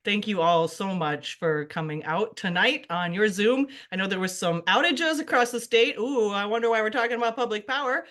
Thank you all so much for coming out tonight on your Zoom. I know there was some outages across the state. Ooh, I wonder why we're talking about public power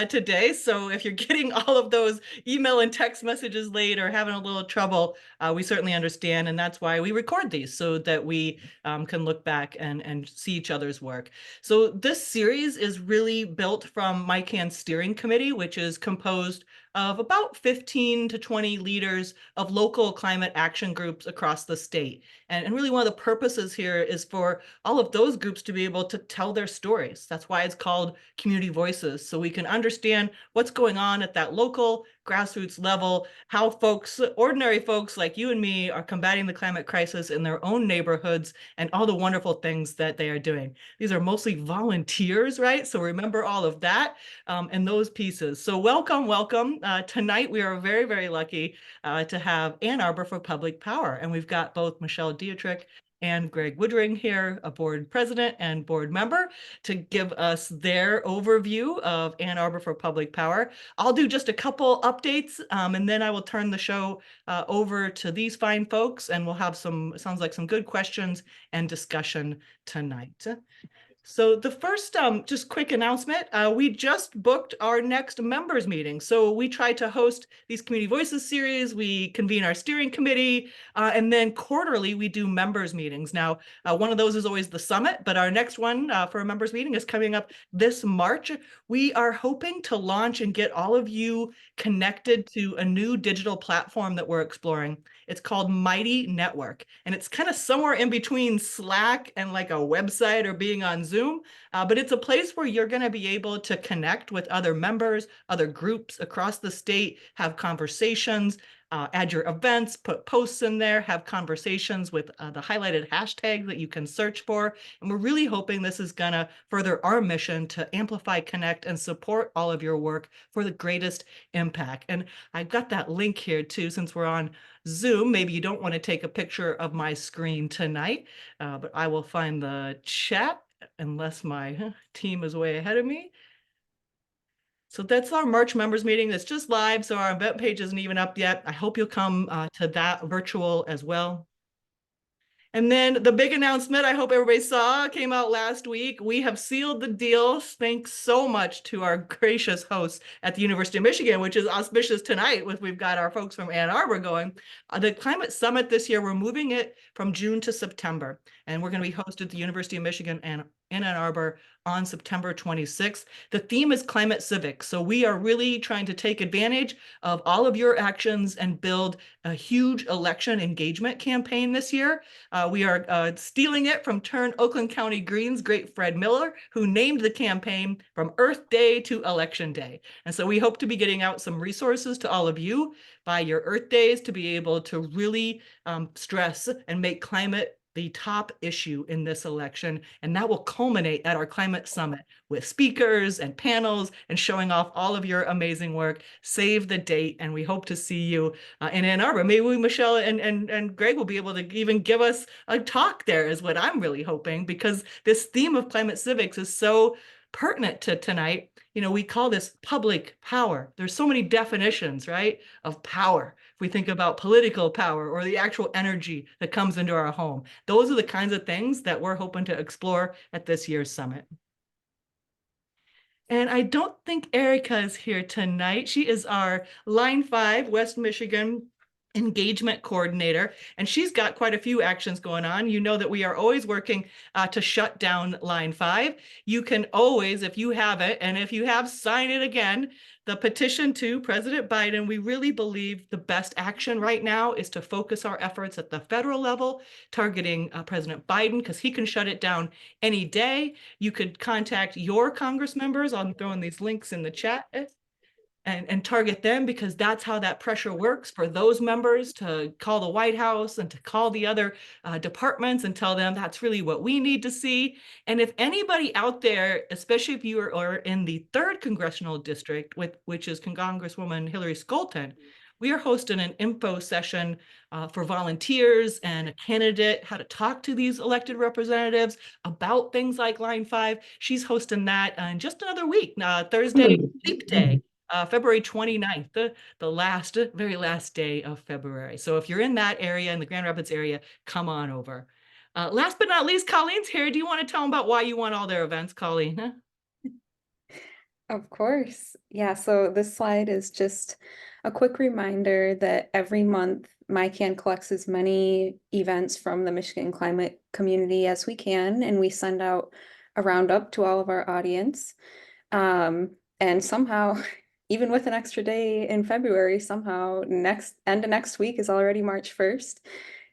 today. So if you're getting all of those email and text messages late or having a little trouble, we certainly understand. And that's why we record these so that we can look back and see each other's work. So this series is really built from MiCAN's steering committee, which is composed of about 15 to 20 leaders of local climate action groups across the state. And really one of the purposes here is for all of those groups to be able to tell their stories. That's why it's called Community Voices, so we can understand what's going on at that local grassroots level, how folks, ordinary folks like you and me, are combating the climate crisis in their own neighborhoods and all the wonderful things that they are doing. These are mostly volunteers, right? So remember all of that and those pieces. So welcome, welcome. Tonight we are very, very lucky to have Ann Arbor for Public Power. And we've got both Michelle Deatrick and Greg Woodring here, a board president and board member, to give us their overview of Ann Arbor for Public Power. I'll do just a couple updates, and then I will turn the show over to these fine folks, and we'll have sounds like some good questions and discussion tonight. So the first just quick announcement, we just booked our next members meeting. So we try to host these Community Voices series, we convene our steering committee, and then quarterly we do members meetings. Now, one of those is always the summit, but our next one for a members meeting is coming up this March. We are hoping to launch and get all of you connected to a new digital platform that we're exploring. It's called Mighty Network, and it's kind of somewhere in between Slack and like a website or being on Zoom, but it's a place where you're going to be able to connect with other members, other groups across the state, have conversations, add your events, put posts in there, have conversations with the highlighted hashtags that you can search for. And we're really hoping this is going to further our mission to amplify, connect, and support all of your work for the greatest impact. And I've got that link here too, since we're on Zoom. Maybe you don't want to take a picture of my screen tonight, but I will find the chat unless my team is way ahead of me. So that's our March members meeting. That's just live, so our event page isn't even up yet. I hope you'll come to that virtual as well. And then the big announcement I hope everybody saw came out last week. We have sealed the deal. Thanks so much to our gracious hosts at the University of Michigan, which is auspicious tonight with we've got our folks from Ann Arbor going. The Climate Summit this year, we're moving it from June to September. And we're going to be hosted at the University of Michigan and in Ann Arbor on September 26th. The theme is climate civics. So we are really trying to take advantage of all of your actions and build a huge election engagement campaign this year. We are stealing it from Turn Oakland County Green's great Fred Miller, who named the campaign From Earth Day to Election Day. And so we hope to be getting out some resources to all of you by your Earth Days to be able to really stress and make climate the top issue in this election. And that will culminate at our climate summit with speakers and panels and showing off all of your amazing work. Save the date, and we hope to see you in Ann Arbor. Maybe Michelle and Greg will be able to even give us a talk there, is what I'm really hoping, because this theme of climate civics is so pertinent to tonight. You know, we call this public power. There's so many definitions, right, of power. If we think about political power or the actual energy that comes into our home, those are the kinds of things that we're hoping to explore at this year's summit. And I don't think Erica is here tonight. She is our Line 5 West Michigan engagement coordinator, and she's got quite a few actions going on. You know that we are always working to shut down Line 5. You can always, if you have it, and if you have, sign it again, the petition to President Biden. We really believe the best action right now is to focus our efforts at the federal level, targeting President Biden, because he can shut it down any day. You could contact your Congress members. I'm throwing these links in the chat. And target them, because that's how that pressure works for those members to call the White House and to call the other departments and tell them that's really what we need to see. And if anybody out there, especially if you are in the 3rd congressional district, which is Congresswoman Hillary Scholten, we are hosting an info session for volunteers and a candidate, how to talk to these elected representatives about things like Line 5. She's hosting that in just another week, Thursday, Leap Day. February 29th, the last, very last day of February. So if you're in that area, in the Grand Rapids area, come on over. Last but not least, Colleen's here. Do you want to tell them about why you want all their events, Colleen? Of course. Yeah, so this slide is just a quick reminder that every month MiCAN collects as many events from the Michigan climate community as we can, and we send out a roundup to all of our audience. And somehow, even with an extra day in February, somehow end of next week is already March 1st.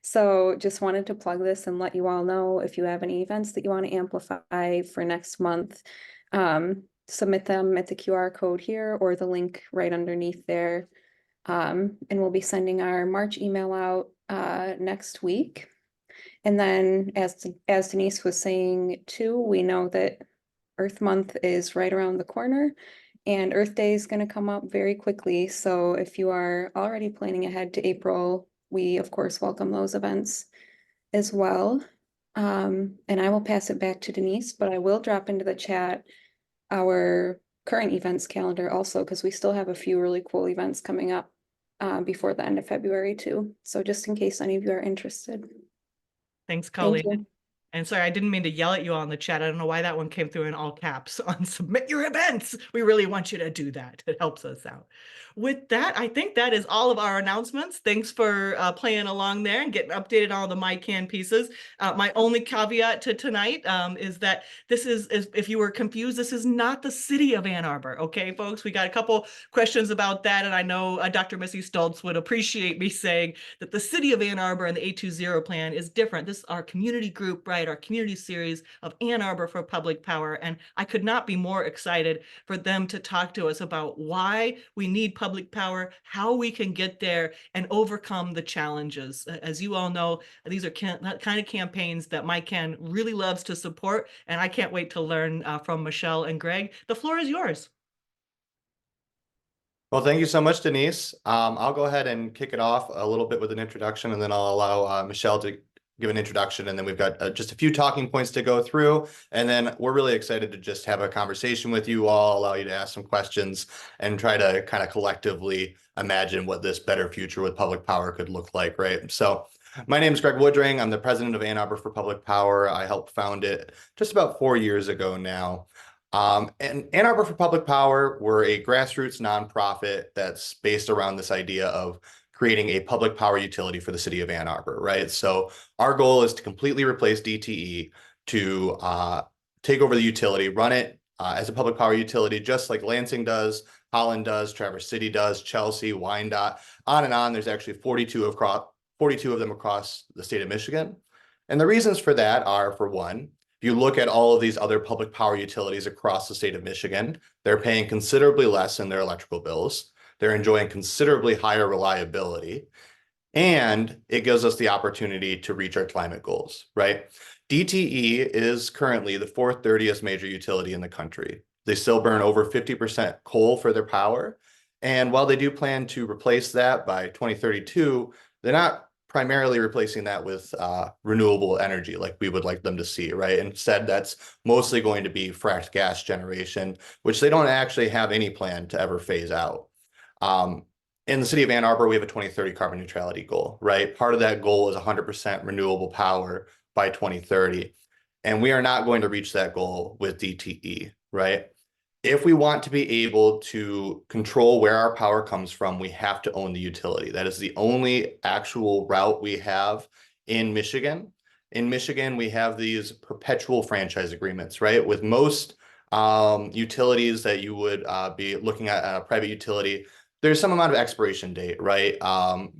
So just wanted to plug this and let you all know if you have any events that you want to amplify for next month. Submit them at the QR code here or the link right underneath there. And we'll be sending our March email out next week. And then as Denise was saying too, we know that Earth Month is right around the corner and Earth Day is going to come up very quickly. So if you are already planning ahead to April, we of course welcome those events as well. And I will pass it back to Denise, but I will drop into the chat our current events calendar also, because we still have a few really cool events coming up before the end of February too. So just in case any of you are interested. Thanks, Thank Colleen. you. And sorry, I didn't mean to yell at you on the chat. I don't know why that one came through in all caps on submit your events. We really want you to do that. It helps us out. With that, I think that is all of our announcements. Thanks for playing along there and getting updated on all the MiCAN pieces. My only caveat to tonight is that this is, if you were confused, this is not the city of Ann Arbor. Okay, folks, we got a couple questions about that. And I know Dr. Missy Stoltz would appreciate me saying that the city of Ann Arbor and the 820 plan is different. This is our community group, right? Our community series of Ann Arbor for Public Power. And I could not be more excited for them to talk to us about why we need public power, how we can get there and overcome the challenges. As you all know, these are kind of campaigns that MiCAN really loves to support. And I can't wait to learn from Michelle and Greg. The floor is yours. Well, thank you so much, Denise. I'll go ahead and kick it off a little bit with an introduction, and then I'll allow Michelle to give an introduction, and then we've got just a few talking points to go through, and then we're really excited to just have a conversation with you all, allow you to ask some questions, and try to kind of collectively imagine what this better future with public power could look like, right? So my name is Greg Woodring. I'm the president of Ann Arbor for Public Power. I helped found it just about 4 years ago now. And Ann Arbor for Public Power, we're a grassroots nonprofit that's based around this idea of creating a public power utility for the city of Ann Arbor, right? So our goal is to completely replace DTE, to take over the utility, run it as a public power utility, just like Lansing does, Holland does, Traverse City does, Chelsea, Wyandotte, on and on. There's actually 42 of them across the state of Michigan. And the reasons for that are, for one, if you look at all of these other public power utilities across the state of Michigan, they're paying considerably less in their electrical bills. They're enjoying considerably higher reliability, and it gives us the opportunity to reach our climate goals, right? DTE is currently the fourth dirtiest major utility in the country. They still burn over 50% coal for their power. And while they do plan to replace that by 2032, they're not primarily replacing that with renewable energy like we would like them to see, right? Instead, that's mostly going to be fracked gas generation, which they don't actually have any plan to ever phase out. In the city of Ann Arbor, we have a 2030 carbon neutrality goal, right? Part of that goal is 100% renewable power by 2030. And we are not going to reach that goal with DTE, right? If we want to be able to control where our power comes from, we have to own the utility. That is the only actual route we have in Michigan. In Michigan, we have these perpetual franchise agreements, right? With most utilities that you would be looking at a private utility, there's some amount of expiration date, right?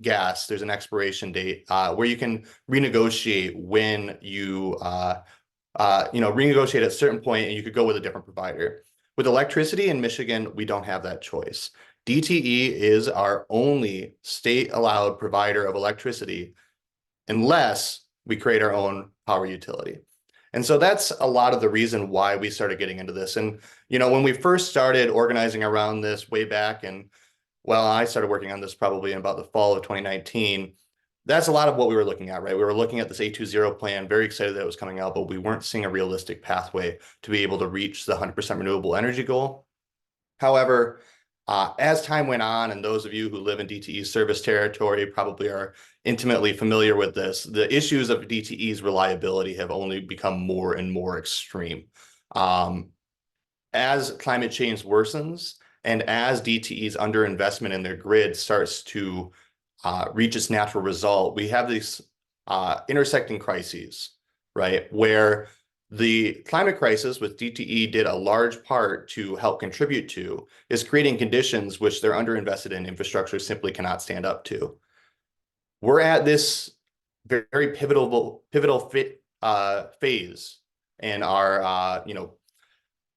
Gas, there's an expiration date where you can renegotiate when you, renegotiate at a certain point and you could go with a different provider. With electricity in Michigan, we don't have that choice. DTE is our only state-allowed provider of electricity unless we create our own power utility. And so that's a lot of the reason why we started getting into this. And, when we first started organizing around this way back, and I started working on this probably in about the fall of 2019, that's a lot of what we were looking at, right? We were looking at this 820 plan, very excited that it was coming out, but we weren't seeing a realistic pathway to be able to reach the 100% renewable energy goal. However, As time went on, and those of you who live in DTE service territory probably are intimately familiar with this, the issues of DTE's reliability have only become more and more extreme. As climate change worsens and as DTE's underinvestment in their grid starts to reach its natural result, we have these intersecting crises, right? Where the climate crisis, which DTE did a large part to help contribute to, is creating conditions which their underinvested in infrastructure simply cannot stand up to. We're at this very pivotal phase in our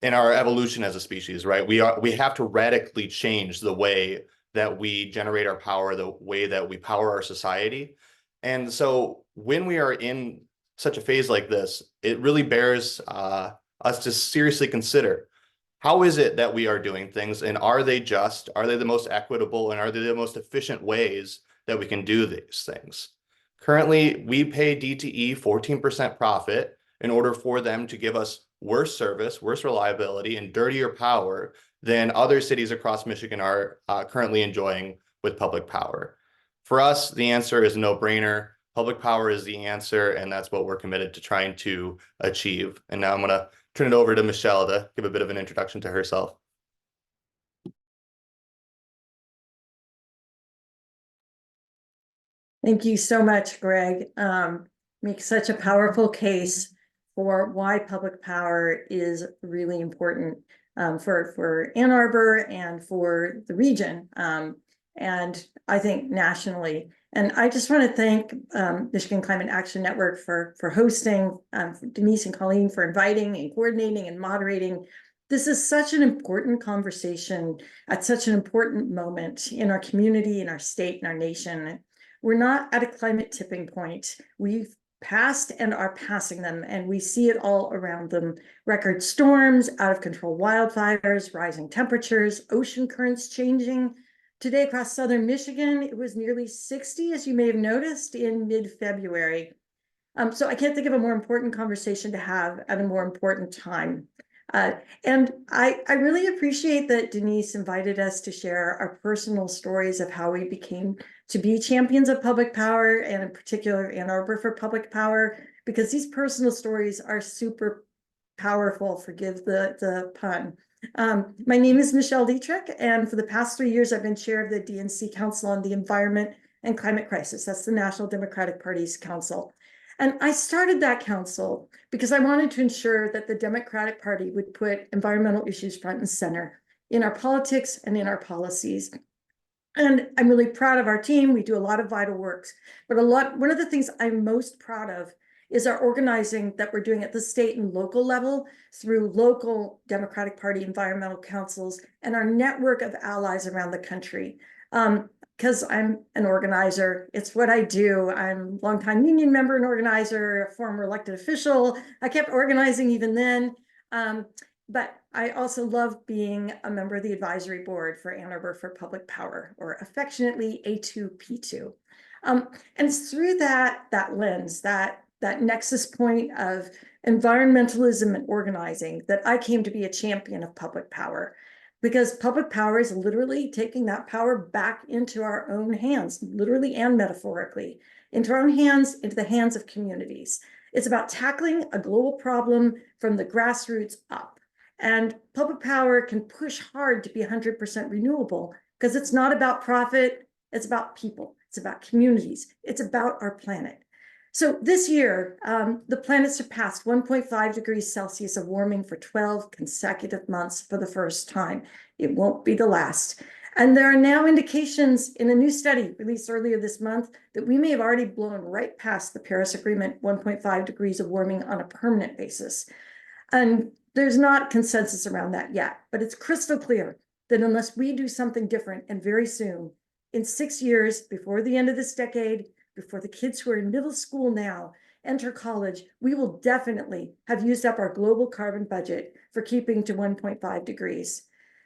in our evolution as a species, right? We have to radically change the way that we generate our power, the way that we power our society. And so when we are in such a phase like this, it really bears us to seriously consider, how is it that we are doing things, and are they just, are they the most equitable, and are they the most efficient ways that we can do these things? Currently, we pay DTE 14% profit in order for them to give us worse service, worse reliability, and dirtier power than other cities across Michigan are currently enjoying with public power. For us, the answer is no brainer. Public power is the answer, and that's what we're committed to trying to achieve. And now I'm going to turn it over to Michelle to give a bit of an introduction to herself. Thank you so much, Greg. Make such a powerful case for why public power is really important for Ann Arbor and for the region, and I think nationally. And I just want to thank Michigan Climate Action Network for hosting, Denise and Colleen for inviting and coordinating and moderating. This is such an important conversation at such an important moment in our community, in our state, in our nation. We're not at a climate tipping point. We've passed and are passing them, and we see it all around them. Record storms, out of control wildfires, rising temperatures, ocean currents changing. Today across southern Michigan, it was nearly 60, as you may have noticed, in mid-February. So I can't think of a more important conversation to have at a more important time. And I really appreciate that Denise invited us to share our personal stories of how we became to be champions of public power, and in particular Ann Arbor for public power, because these personal stories are super powerful, forgive the pun. My name is Michelle Deatrick, and for the past 3 years, I've been chair of the DNC Council on the Environment and Climate Crisis. That's the National Democratic Party's council. And I started that council because I wanted to ensure that the Democratic Party would put environmental issues front and center in our politics and in our policies. And I'm really proud of our team. We do a lot of vital works, but one of the things I'm most proud of is our organizing that we're doing at the state and local level through local Democratic Party environmental councils and our network of allies around the country. Because I'm an organizer, it's what I do. I'm a longtime union member and organizer, a former elected official. I kept organizing even then. But I also love being a member of the advisory board for Ann Arbor for Public Power, or affectionately A2P2. And it's through that lens, that nexus point of environmentalism and organizing, that I came to be a champion of public power. Because public power is literally taking that power back into our own hands, literally and metaphorically, into our own hands, into the hands of communities. It's about tackling a global problem from the grassroots up. And public power can push hard to be 100% renewable, because it's not about profit, it's about people, it's about communities, it's about our planet. So this year, the planet surpassed 1.5 degrees Celsius of warming for 12 consecutive months for the first time. It won't be the last. And there are now indications in a new study released earlier this month that we may have already blown right past the Paris Agreement 1.5 degrees of warming on a permanent basis. And there's not consensus around that yet, but it's crystal clear that unless we do something different, and very soon, in 6 years, before the end of this decade, before the kids who are in middle school now enter college, we will definitely have used up our global carbon budget for keeping to 1.5 degrees.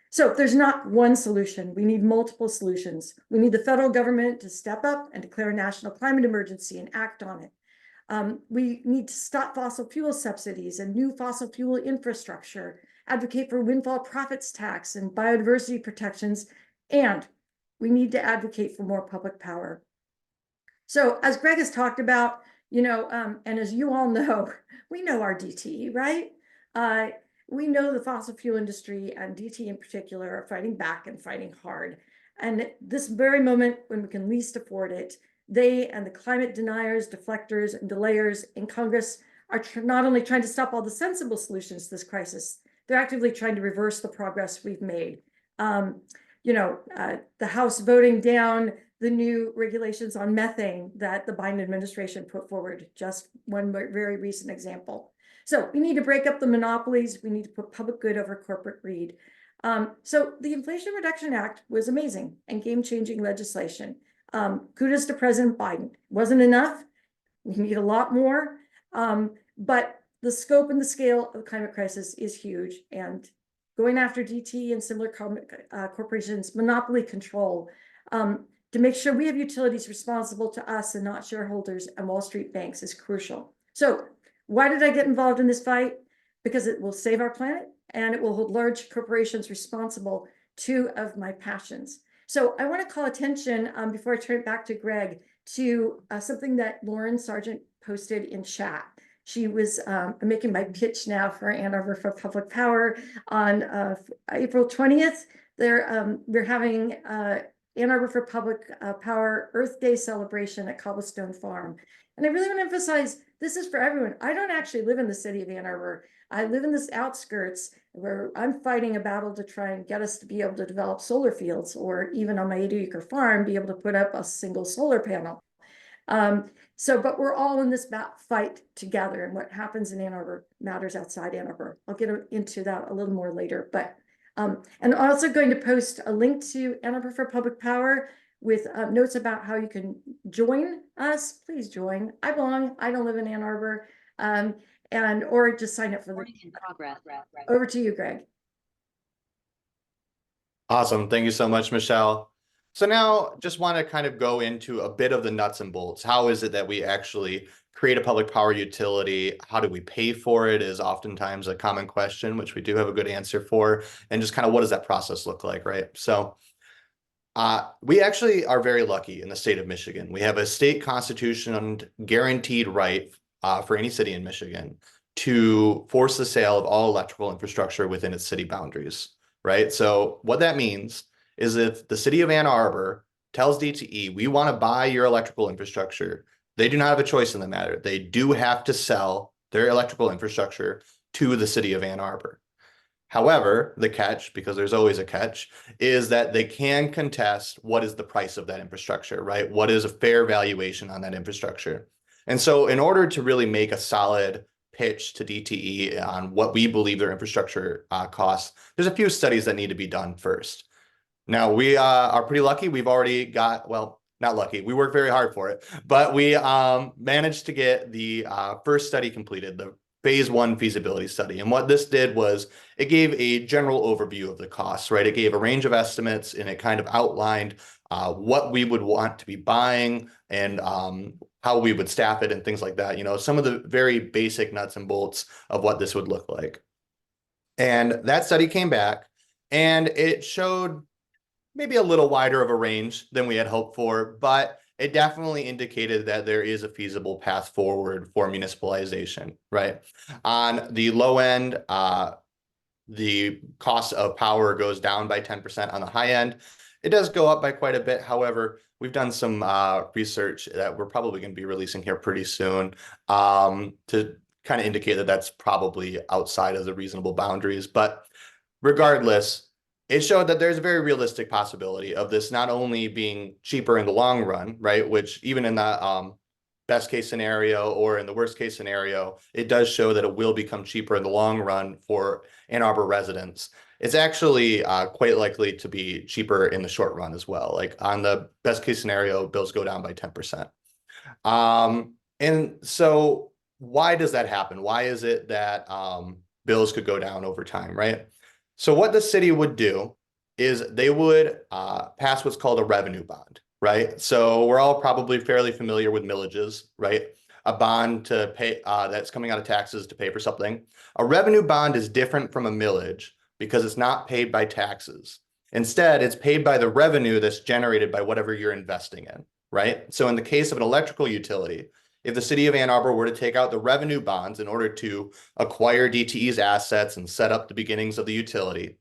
So there's not one solution. We need multiple solutions. We need the federal government to step up and declare a national climate emergency and act on it. We need to stop fossil fuel subsidies and new fossil fuel infrastructure advocate for windfall profits tax and biodiversity protections, and we need to advocate for more public power. So as Greg has talked about, and as you all know, we know our DTE, right? We know the fossil fuel industry and DTE in particular are fighting back and fighting hard. And at this very moment when we can least afford it, they and the climate deniers, deflectors, and delayers in Congress are not only trying to stop all the sensible solutions to this crisis, they're actively trying to reverse the progress we've made. The House voting down the new regulations on methane that the Biden administration put forward, just one very recent example. So we need to break up the monopolies. We need to put public good over corporate greed. So the Inflation Reduction Act was amazing and game-changing legislation. Kudos to President Biden. Wasn't enough. We need a lot more. But the scope and the scale of the climate crisis is huge. And going after DT and similar corporations, monopoly control, to make sure we have utilities responsible to us and not shareholders and Wall Street banks is crucial. So why did I get involved in this fight? Because it will save our planet and it will hold large corporations responsible, two of my passions. So I want to call attention, before I turn it back to Greg, to something that Lauren Sargent posted in chat. She was making my pitch now for Ann Arbor for Public Power on April 20th. We're having Ann Arbor for Public Power Earth Day celebration at Cobblestone Farm. And I really want to emphasize, this is for everyone. I don't actually live in the city of Ann Arbor. I live in the outskirts where I'm fighting a battle to try and get us to be able to develop solar fields, or even on my 80-acre farm, be able to put up a single solar panel. But we're all in this fight together, and what happens in Ann Arbor matters outside Ann Arbor. I'll get into that a little more later, but and I'm also going to post a link to Ann Arbor for Public Power with notes about how you can join us. Please join. I belong. I don't live in Ann Arbor, or just sign up for the progress. Over to you, Greg. Awesome. Thank you so much, Michelle. So now just want to kind of go into a bit of the nuts and bolts. How is it that we actually create a public power utility? How do we pay for it is oftentimes a common question, which we do have a good answer for. And just kind of what does that process look like, right? So we actually are very lucky in the state of Michigan. We have a state constitution and guaranteed right for any city in Michigan to force the sale of all electrical infrastructure within its city boundaries, right? So what that means is if the city of Ann Arbor tells DTE, we want to buy your electrical infrastructure, they do not have a choice in the matter. They do have to sell their electrical infrastructure to the city of Ann Arbor. However, the catch, because there's always a catch, is that they can contest what is the price of that infrastructure, right? What is a fair valuation on that infrastructure? And so in order to really make a solid pitch to DTE on what we believe their infrastructure costs, there's a few studies that need to be done first. Now, we are pretty lucky. We've already got, well, not lucky. We worked very hard for it, but we managed to get the first study completed, the phase 1 feasibility study. And what this did was it gave a general overview of the costs, right? It gave a range of estimates and it kind of outlined what we would want to be buying and how we would staff it and things like that. Some of the very basic nuts and bolts of what this would look like. And that study came back and it showed maybe a little wider of a range than we had hoped for, but it definitely indicated that there is a feasible path forward for municipalization, right? On the low end, the cost of power goes down by 10%. On the high end, it does go up by quite a bit. However, we've done some research that we're probably going to be releasing here pretty soon to kind of indicate that that's probably outside of the reasonable boundaries. But regardless, it showed that there's a very realistic possibility of this not only being cheaper in the long run, right? Which even in the best case scenario or in the worst case scenario, it does show that it will become cheaper in the long run for Ann Arbor residents. It's actually quite likely to be cheaper in the short run as well. Like on the best case scenario, bills go down by 10%. And so why does that happen? Why is it that bills could go down over time, right? So what the city would do is they would pass what's called a revenue bond, right? So we're all probably fairly familiar with millages, right? a bond to pay that's coming out of taxes to pay for something. A revenue bond is different from a millage because it's not paid by taxes. Instead, it's paid by the revenue that's generated by whatever you're investing in, right? So in the case of an electrical utility, if the city of Ann Arbor were to take out the revenue bonds in order to acquire DTE's assets and set up the beginnings of the utility,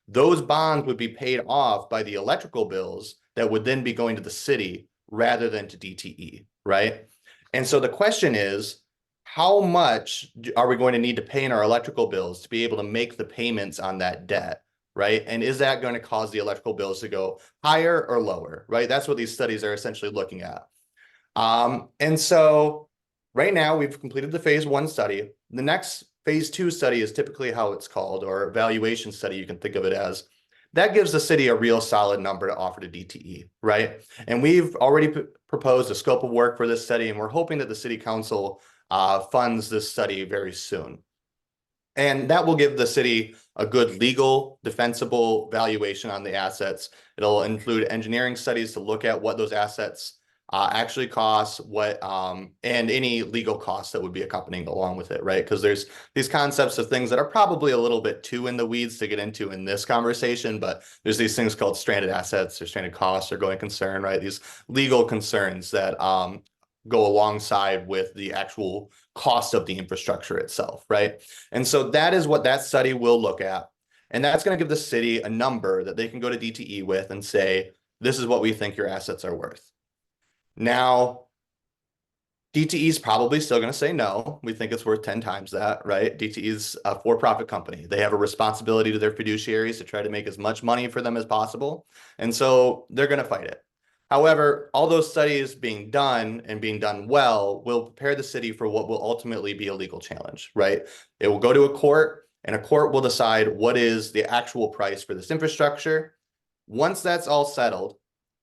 those bonds would be paid off by the electrical bills that would then be going to the city rather than to DTE, right? And so the question is, how much are we going to need to pay in our electrical bills to be able to make the payments on that debt, right? And is that going to cause the electrical bills to go higher or lower, right? That's what these studies are essentially looking at. And so right now we've completed the phase 1 study. The next phase 2 study is typically how it's called, or evaluation study, you can think of it as. That gives the city a real solid number to offer to DTE, right? And we've already proposed a scope of work for this study, and we're hoping that the city council funds this study very soon. And that will give the city a good legal, defensible valuation on the assets. It'll include engineering studies to look at what those assets actually costs, and any legal costs that would be accompanying along with it, right? Because there's these concepts of things that are probably a little bit too in the weeds to get into in this conversation, but there's these things called stranded assets or stranded costs or going concern, right? These legal concerns that go alongside with the actual cost of the infrastructure itself, right? And so that is what that study will look at. And that's going to give the city a number that they can go to DTE with and say, this is what we think your assets are worth. Now, DTE is probably still going to say no. We think it's worth 10 times that, right? DTE is a for-profit company. They have a responsibility to their fiduciaries to try to make as much money for them as possible. And so they're going to fight it. However, all those studies being done and being done well will prepare the city for what will ultimately be a legal challenge, right? It will go to a court, and a court will decide what is the actual price for this infrastructure. Once that's all settled,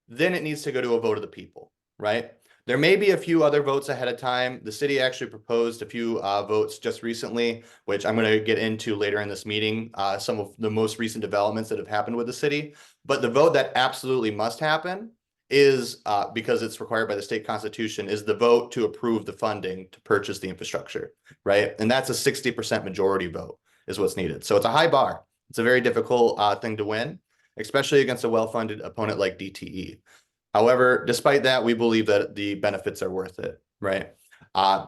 then it needs to go to a vote of the people, right? There may be a few other votes ahead of time. The city actually proposed a few votes just recently, which I'm going to get into later in this meeting, some of the most recent developments that have happened with the city. But the vote that absolutely must happen is, because it's required by the state constitution, is the vote to approve the funding to purchase the infrastructure, right? And that's a 60% majority vote is what's needed. So it's a high bar. It's a very difficult thing to win, especially against a well-funded opponent like DTE. However, despite that, we believe that the benefits are worth it, right?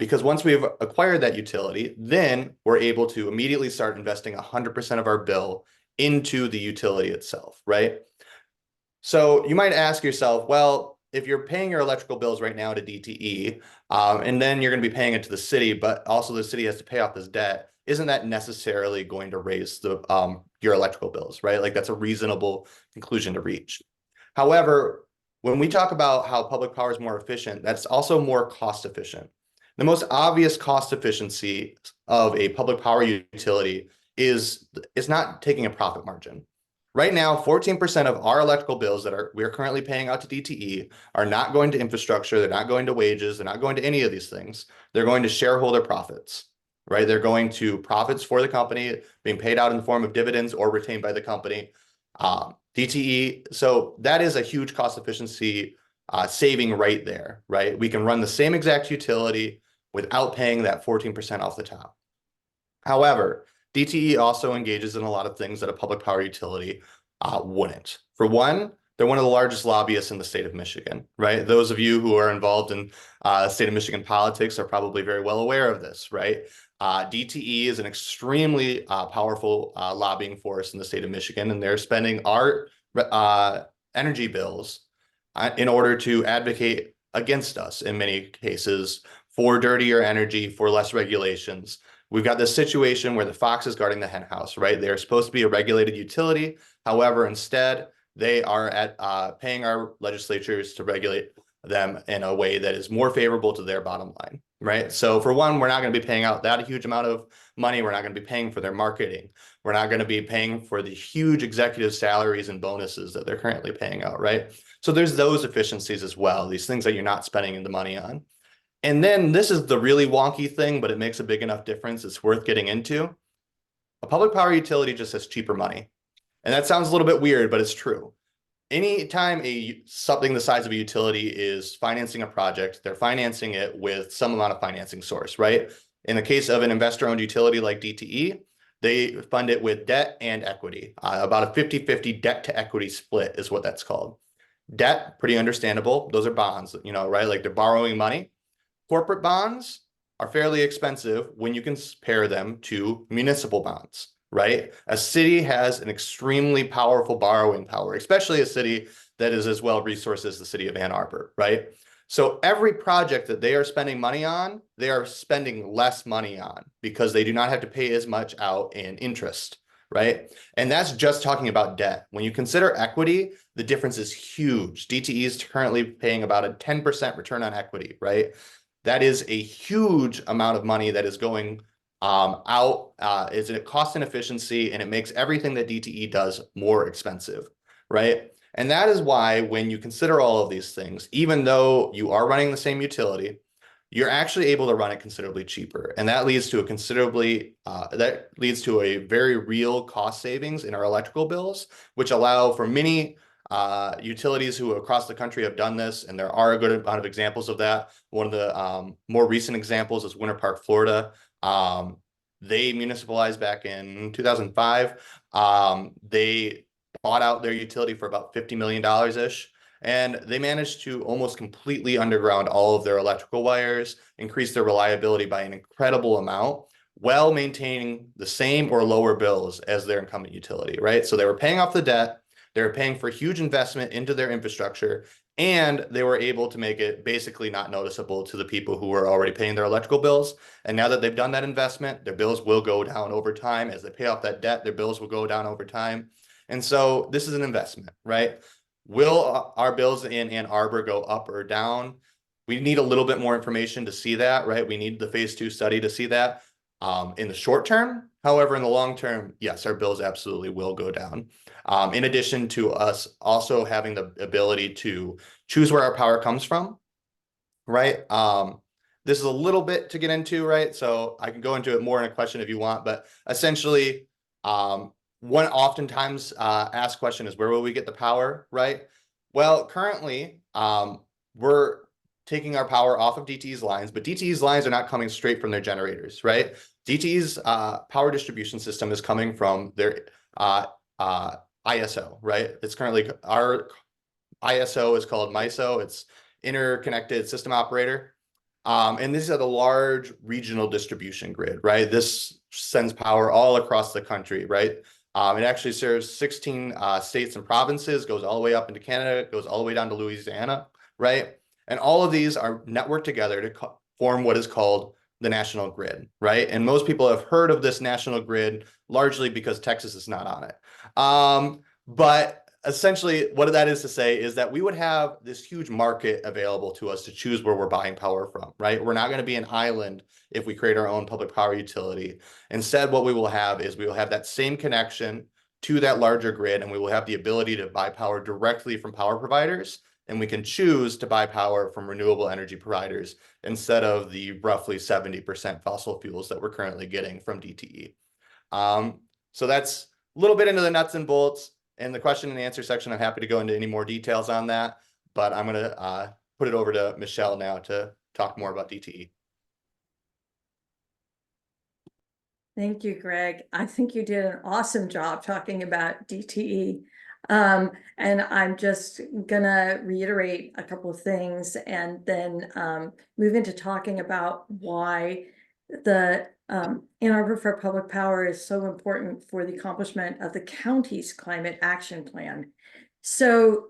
Because once we've acquired that utility, then we're able to immediately start investing 100% of our bill into the utility itself, right? So you might ask yourself, well, if you're paying your electrical bills right now to DTE, and then you're going to be paying it to the city, but also the city has to pay off this debt, isn't that necessarily going to raise the your electrical bills, right? Like that's a reasonable conclusion to reach. However, when we talk about how public power is more efficient, that's also more cost efficient. The most obvious cost efficiency of a public power utility is not taking a profit margin. Right now, 14% of our electrical bills that we are currently paying out to DTE are not going to infrastructure, they're not going to wages, they're not going to any of these things. They're going to shareholder profits, right? They're going to profits for the company being paid out in the form of dividends or retained by the company. DTE, so that is a huge cost efficiency saving right there, right? We can run the same exact utility without paying that 14% off the top. However, DTE also engages in a lot of things that a public power utility wouldn't. For one, they're one of the largest lobbyists in the state of Michigan, right? Those of you who are involved in state of Michigan politics are probably very well aware of this, right? DTE is an extremely powerful lobbying force in the state of Michigan, and they're spending our energy bills in order to advocate against us in many cases for dirtier energy, for less regulations. We've got this situation where the fox is guarding the hen house, right? They're supposed to be a regulated utility. However, instead, they are paying our legislatures to regulate them in a way that is more favorable to their bottom line, right? So for one, we're not going to be paying out that huge amount of money. We're not going to be paying for their marketing. We're not going to be paying for the huge executive salaries and bonuses that they're currently paying out, right? So there's those efficiencies as well, these things that you're not spending the money on. And then this is the really wonky thing, but it makes a big enough difference. It's worth getting into. A public power utility just has cheaper money. And that sounds a little bit weird, but it's true. anytime something the size of a utility is financing a project, they're financing it with some amount of financing source, right? In the case of an investor-owned utility like DTE, they fund it with debt and equity. About a 50-50 debt to equity split is what that's called. Debt, pretty understandable. Those are bonds, right? Like they're borrowing money. Corporate bonds are fairly expensive when you compare them to municipal bonds, right? A city has an extremely powerful borrowing power, especially a city that is as well resourced as the city of Ann Arbor, right? So every project that they are spending money on, they are spending less money on because they do not have to pay as much out in interest, right? And that's just talking about debt. When you consider equity, the difference is huge. DTE is currently paying about a 10% return on equity, right? That is a huge amount of money that is going out. It's a cost inefficiency, and it makes everything that DTE does more expensive, right? And that is why when you consider all of these things, even though you are running the same utility, you're actually able to run it considerably cheaper. And that leads to a very real cost savings in our electrical bills, which allow for many utilities who across the country have done this, and there are a good amount of examples of that. One of the more recent examples is Winter Park, Florida. They municipalized back in 2005. They bought out their utility for about $50 million-ish. And they managed to almost completely underground all of their electrical wires, increase their reliability by an incredible amount, while maintaining the same or lower bills as their incumbent utility, right? So they were paying off the debt, they were paying for huge investment into their infrastructure, and they were able to make it basically not noticeable to the people who were already paying their electrical bills. And now that they've done that investment, their bills will go down over time. As they pay off that debt, their bills will go down over time. And so this is an investment, right? Will our bills in Ann Arbor go up or down? We need a little bit more information to see that, right? We need the phase 2 study to see that. In the short term, however, in the long term, yes, our bills absolutely will go down. In addition to us also having the ability to choose where our power comes from, right? This is a little bit to get into, right? So I can go into it more in a question if you want, but essentially, one oftentimes asked question is, where will we get the power, right? Well, currently, we're taking our power off of DTE's lines, but DTE's lines are not coming straight from their generators, right? DTE's power distribution system is coming from their ISO, right? It's currently, our ISO is called MISO. It's interconnected system operator. And these are the large regional distribution grid, right? This sends power all across the country, right? It actually serves 16 states and provinces, goes all the way up into Canada, goes all the way down to Louisiana, right? And all of these are networked together to form what is called the national grid, right? And most people have heard of this national grid largely because Texas is not on it. But essentially what that is to say is that we would have this huge market available to us to choose where we're buying power from, right? We're not going to be an island if we create our own public power utility. Instead, what we will have is we will have that same connection to that larger grid, and we will have the ability to buy power directly from power providers, and we can choose to buy power from renewable energy providers instead of the roughly 70% fossil fuels that we're currently getting from DTE. So that's a little bit into the nuts and bolts. In the question and answer section, I'm happy to go into any more details on that, but I'm going to put it over to Michelle now to talk more about DTE. Thank you, Greg. I think you did an awesome job talking about DTE. And I'm just gonna reiterate a couple of things and then move into talking about why the Ann Arbor for Public Power is so important for the accomplishment of the county's climate action plan. So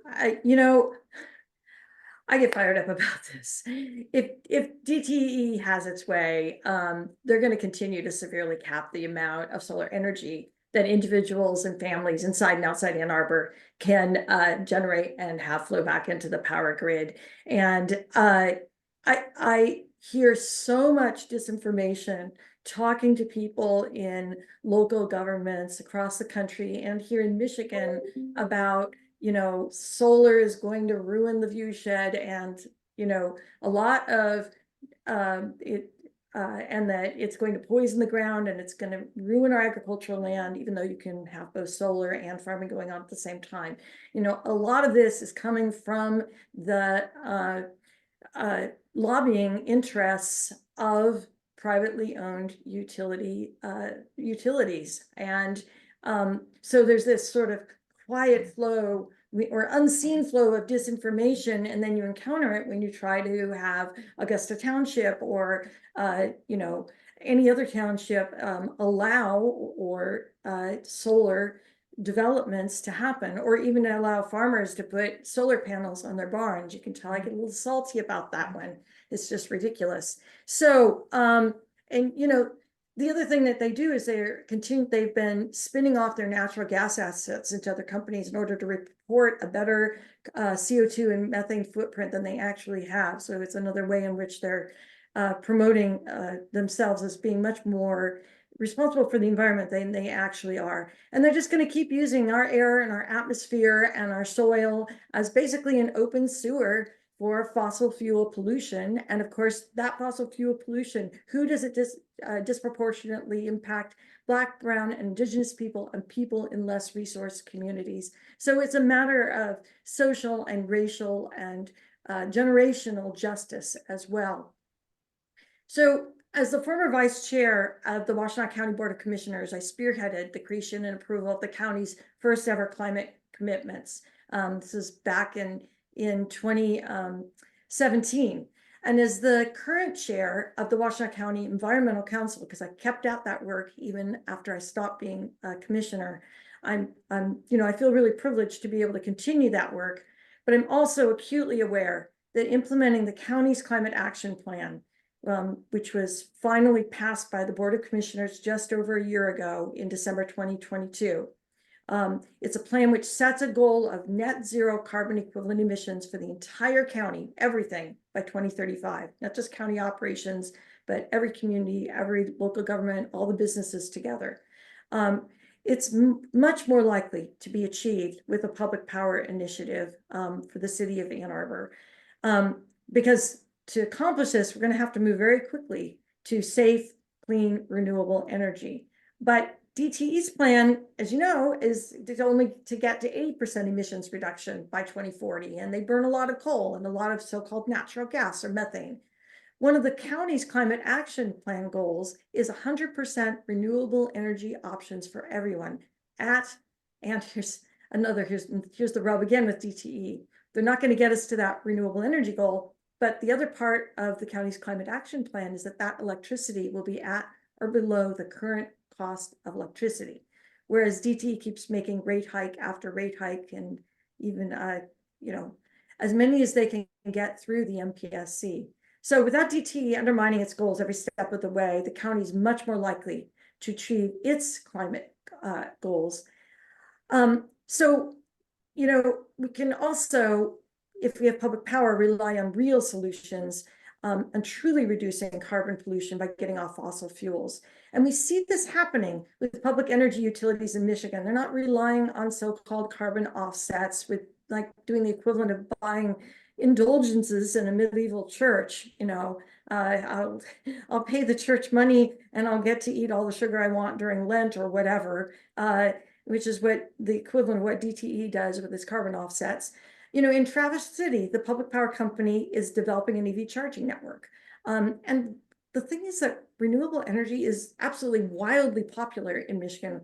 I get fired up about this. If DTE has its way, they're going to continue to severely cap the amount of solar energy that individuals and families inside and outside Ann Arbor can generate and have flow back into the power grid. And I hear so much disinformation talking to people in local governments across the country and here in Michigan about, solar is going to ruin the view shed, and, a lot of and that it's going to poison the ground and it's going to ruin our agricultural land, even though you can have both solar and farming going on at the same time. You know, a lot of this is coming from the lobbying interests of privately owned utilities. And so there's this sort of quiet flow or unseen flow of disinformation, and then you encounter it when you try to have Augusta Township or you know, any other township allow or solar developments to happen, or even allow farmers to put solar panels on their barns. You can tell I get a little salty about that one. It's just ridiculous. So, and you know, the other thing that they do is they've been spinning off their natural gas assets into other companies in order to report a better CO2 and methane footprint than they actually have. So it's another way in which they're promoting themselves as being much more responsible for the environment than they actually are. And they're just going to keep using our air and our atmosphere and our soil as basically an open sewer for fossil fuel pollution. And of course, that fossil fuel pollution, who does it disproportionately impact? Black, brown, and indigenous people and people in less resource communities. So it's a matter of social and racial and generational justice as well. So as the former vice chair of the Washtenaw County Board of Commissioners, I spearheaded the creation and approval of the county's first ever climate commitments. This is back in 2017. And as the current chair of the Washtenaw County Environmental Council, because I kept at that work even after I stopped being a commissioner, I'm you know, I feel really privileged to be able to continue that work, but I'm also acutely aware that implementing the county's climate action plan, which was finally passed by the Board of Commissioners just over a year ago in December 2022. It's a plan which sets a goal of net zero carbon equivalent emissions for the entire county, everything, by 2035, not just county operations, but every community, every local government, all the businesses together. It's much more likely to be achieved with a public power initiative for the city of Ann Arbor. Because to accomplish this, we're going to have to move very quickly to safe, clean, renewable energy. But DTE's plan, as you know, is only to get to 80% emissions reduction by 2040. And they burn a lot of coal and a lot of so-called natural gas or methane. One of the county's climate action plan goals is 100% renewable energy options for everyone and here's the rub again with DTE. They're not going to get us to that renewable energy goal, but the other part of the county's climate action plan is that electricity will be at or below the current cost of electricity, whereas DTE keeps making rate hike after rate hike, and even you know, as many as they can get through the MPSC. So without DTE undermining its goals every step of the way, the county is much more likely to achieve its climate goals. So, you know, we can also, if we have public power, rely on real solutions and truly reducing carbon pollution by getting off fossil fuels. And we see this happening with public energy utilities in Michigan. They're not relying on so-called carbon offsets with like doing the equivalent of buying indulgences in a medieval church. You know, I'll pay the church money and I'll get to eat all the sugar I want during Lent or whatever, which is what the equivalent of what DTE does with its carbon offsets. You know, in Traverse City, the public power company is developing an EV charging network. And the thing is that renewable energy is absolutely wildly popular in Michigan.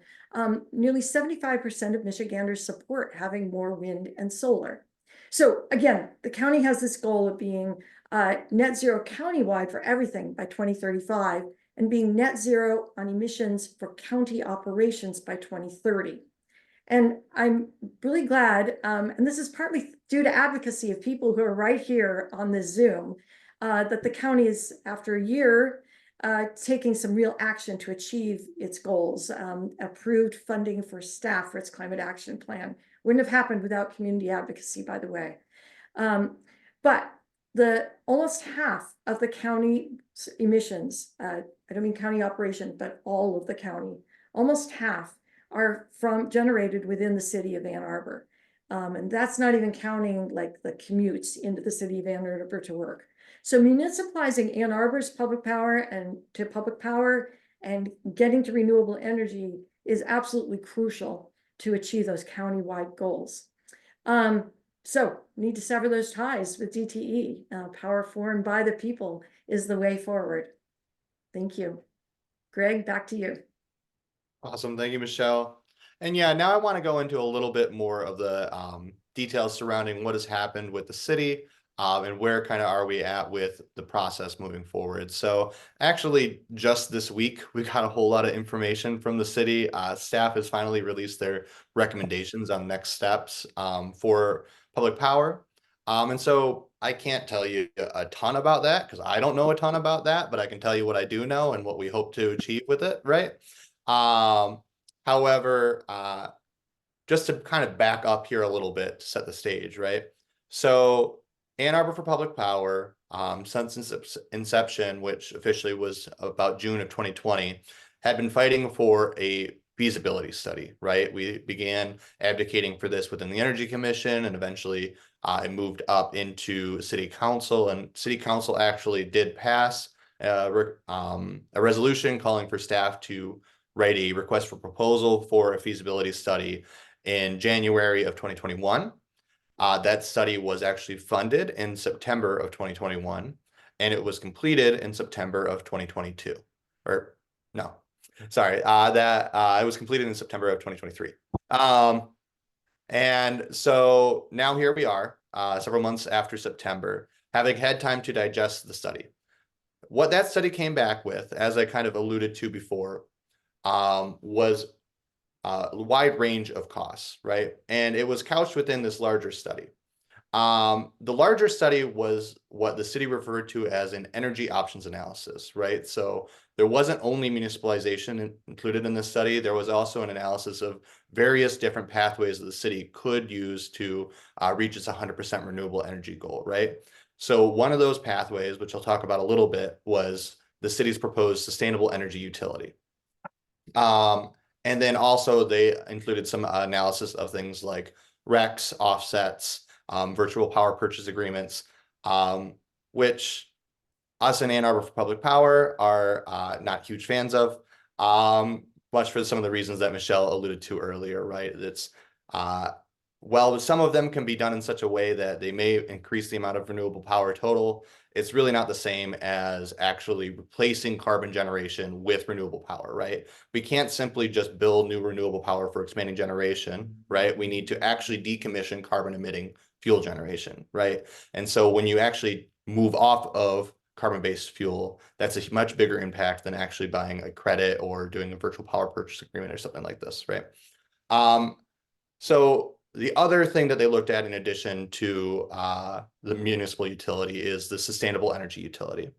Nearly 75% of Michiganders support having more wind and solar. So again, the county has this goal of being net zero countywide for everything by 2035 and being net zero on emissions for county operations by 2030. And I'm really glad, and this is partly due to advocacy of people who are right here on this Zoom, that the county is, after a year, taking some real action to achieve its goals, approved funding for staff for its climate action plan. Wouldn't have happened without community advocacy, by the way. But almost half of the county emissions, I don't mean county operation, but all of the county, almost half are generated within the city of Ann Arbor. And that's not even counting like the commutes into the city of Ann Arbor to work. So municipalizing Ann Arbor's public power and to public power and getting to renewable energy is absolutely crucial to achieve those countywide goals. So need to sever those ties with DTE. Power for and by the people is the way forward. Thank you. Greg, back to you. Awesome. Thank you, Michelle. And yeah, now I want to go into a little bit more of the details surrounding what has happened with the city and where kind of are we at with the process moving forward. So actually, just this week, we got a whole lot of information from the city. Staff has finally released their recommendations on next steps for public power. And so I can't tell you a ton about that because I don't know a ton about that, but I can tell you what I do know and what we hope to achieve with it, right? However, just to kind of back up here a little bit to set the stage, right? So Ann Arbor for Public Power, since inception, which officially was about June of 2020, had been fighting for a feasibility study, right? We began advocating for this within the Energy Commission, and eventually it moved up into City Council, and City Council actually did pass a resolution calling for staff to write a request for proposal for a feasibility study in January of 2021. That study was actually funded in September of 2021, and it was completed in September of 2022. Or no, sorry, it was completed in September of 2023. And so now here we are, several months after September, having had time to digest the study. What that study came back with, as I kind of alluded to before, was a wide range of costs, right? And it was couched within this larger study. The larger study was what the city referred to as an energy options analysis, right? So there wasn't only municipalization included in this study, there was also an analysis of various different pathways that the city could use to reach its 100% renewable energy goal, right? So one of those pathways, which I'll talk about a little bit, was the city's proposed sustainable energy utility. And then also they included some analysis of things like RECs, offsets, virtual power purchase agreements, which us in Ann Arbor for Public Power are not huge fans of, much for some of the reasons that Michelle alluded to earlier, right? It's well, some of them can be done in such a way that they may increase the amount of renewable power total. It's really not the same as actually replacing carbon generation with renewable power, right? We can't simply just build new renewable power for expanding generation, right? We need to actually decommission carbon emitting fuel generation, right? And so when you actually move off of carbon-based fuel, that's a much bigger impact than actually buying a credit or doing a virtual power purchase agreement or something like this, right? So the other thing that they looked at in addition to the municipal utility is the sustainable energy utility.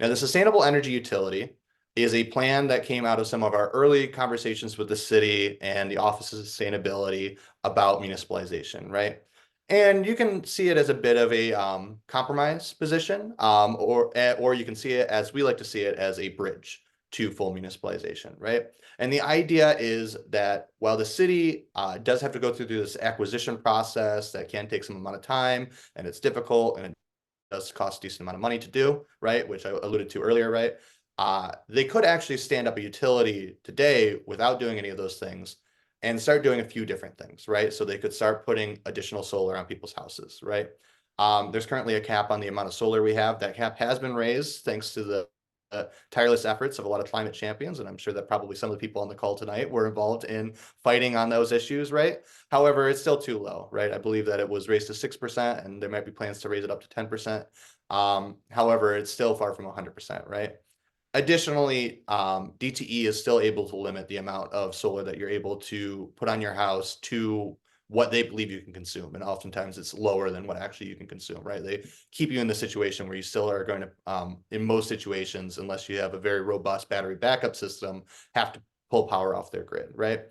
Now, the sustainable energy utility is a plan that came out of some of our early conversations with the city and the Office of Sustainability about municipalization, right? And you can see it as a bit of a compromise position, or you can see it as we like to see it as a bridge to full municipalization, right? And the idea is that while the city does have to go through this acquisition process that can take some amount of time and it's difficult and it does cost a decent amount of money to do, right? Which I alluded to earlier, right? They could actually stand up a utility today without doing any of those things and start doing a few different things, right? So they could start putting additional solar on people's houses, right? There's currently a cap on the amount of solar we have. That cap has been raised thanks to the tireless efforts of a lot of climate champions, and I'm sure that probably some of the people on the call tonight were involved in fighting on those issues, right? However, it's still too low, right? I believe that it was raised to 6%, and there might be plans to raise it up to 10%. However, it's still far from 100%, right? Additionally, DTE is still able to limit the amount of solar that you're able to put on your house to what they believe you can consume. And oftentimes it's lower than what actually you can consume, right? They keep you in the situation where you still are going to, in most situations, unless you have a very robust battery backup system, have to pull power off their grid, right?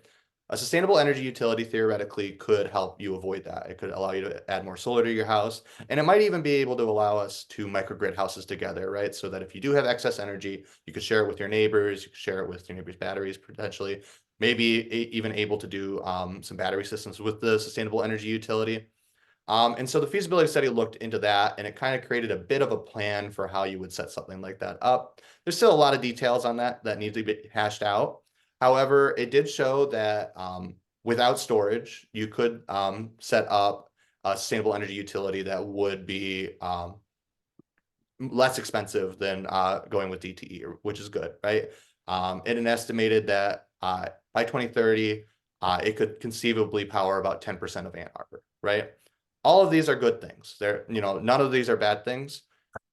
A sustainable energy utility theoretically could help you avoid that. It could allow you to add more solar to your house, and it might even be able to allow us to microgrid houses together, right? So that if you do have excess energy, you could share it with your neighbors, you could share it with your neighbors' batteries potentially, maybe even able to do some battery systems with the sustainable energy utility. And so the feasibility study looked into that, and it kind of created a bit of a plan for how you would set something like that up. There's still a lot of details on that need to be hashed out. However, it did show that without storage, you could set up a sustainable energy utility that would be less expensive than going with DTE, which is good, right? And it estimated that by 2030, it could conceivably power about 10% of Ann Arbor, right? All of these are good things. None of these are bad things.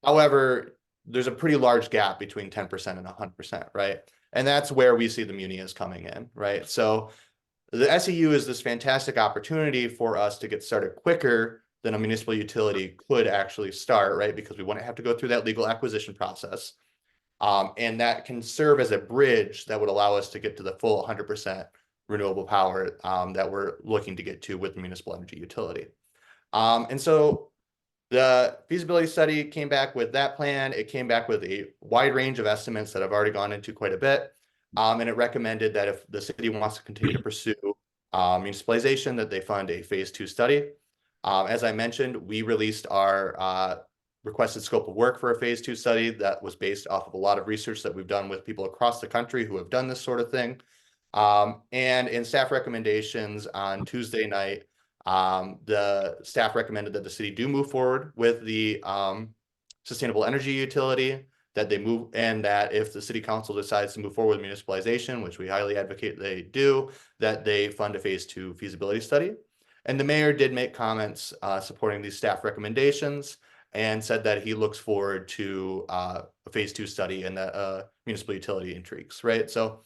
However, there's a pretty large gap between 10% and 100%, right? And that's where we see the munis coming in, right? So the SEU is this fantastic opportunity for us to get started quicker than a municipal utility could actually start, right? Because we wouldn't have to go through that legal acquisition process. And that can serve as a bridge that would allow us to get to the full 100% renewable power that we're looking to get to with the municipal energy utility. And so the feasibility study came back with that plan. It came back with a wide range of estimates that I've already gone into quite a bit. And it recommended that if the city wants to continue to pursue municipalization, that they fund a phase 2 study. As I mentioned, we released our requested scope of work for a phase 2 study that was based off of a lot of research that we've done with people across the country who have done this sort of thing. And in staff recommendations on Tuesday night, the staff recommended that the city do move forward with the sustainable energy utility, that they move, and that if the city council decides to move forward with municipalization, which we highly advocate they do, that they fund a phase 2 feasibility study. And the mayor did make comments supporting these staff recommendations and said that he looks forward to a phase 2 study and that municipal utility intrigues, right? So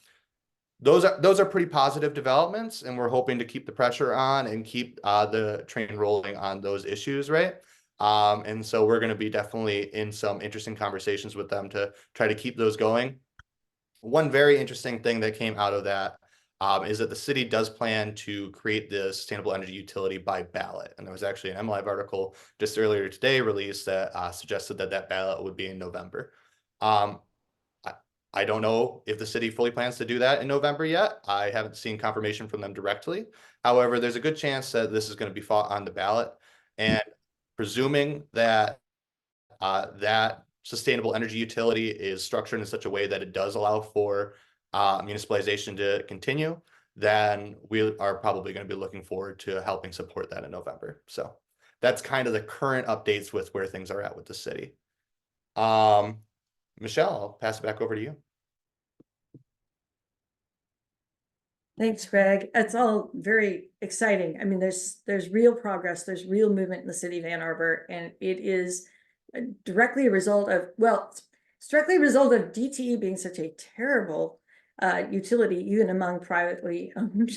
those are pretty positive developments, and we're hoping to keep the pressure on and keep the train rolling on those issues, right? And so we're going to be definitely in some interesting conversations with them to try to keep those going. One very interesting thing that came out of that is that the city does plan to create the sustainable energy utility by ballot. And there was actually an MLive article just earlier today released that suggested that that ballot would be in November. I don't know if the city fully plans to do that in November yet. I haven't seen confirmation from them directly. However, there's a good chance that this is going to be fought on the ballot. And presuming that that sustainable energy utility is structured in such a way that it does allow for municipalization to continue, then we are probably going to be looking forward to helping support that in November. So that's kind of the current updates with where things are at with the city. Michelle, I'll pass it back over to you. Thanks, Greg. It's all very exciting. I mean, there's real progress, there's real movement in the city of Ann Arbor, and it is directly a result of, it's directly a result of DTE being such a terrible utility, even among privately owned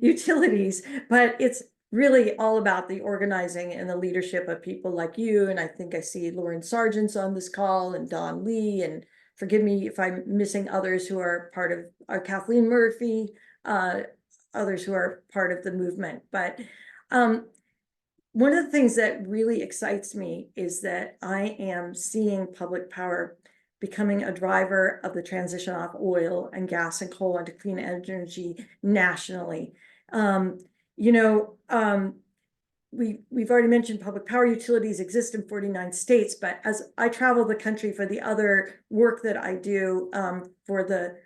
utilities. But it's really all about the organizing and the leadership of people like you. And I think I see Lauren Sargent's on this call, and Don Lee, and forgive me if I'm missing others who are part of Kathleen Murphy, others who are part of the movement. But one of the things that really excites me is that I am seeing public power becoming a driver of the transition off oil and gas and coal into clean energy nationally. We've already mentioned public power utilities exist in 49 states, but as I travel the country for the other work that I do for the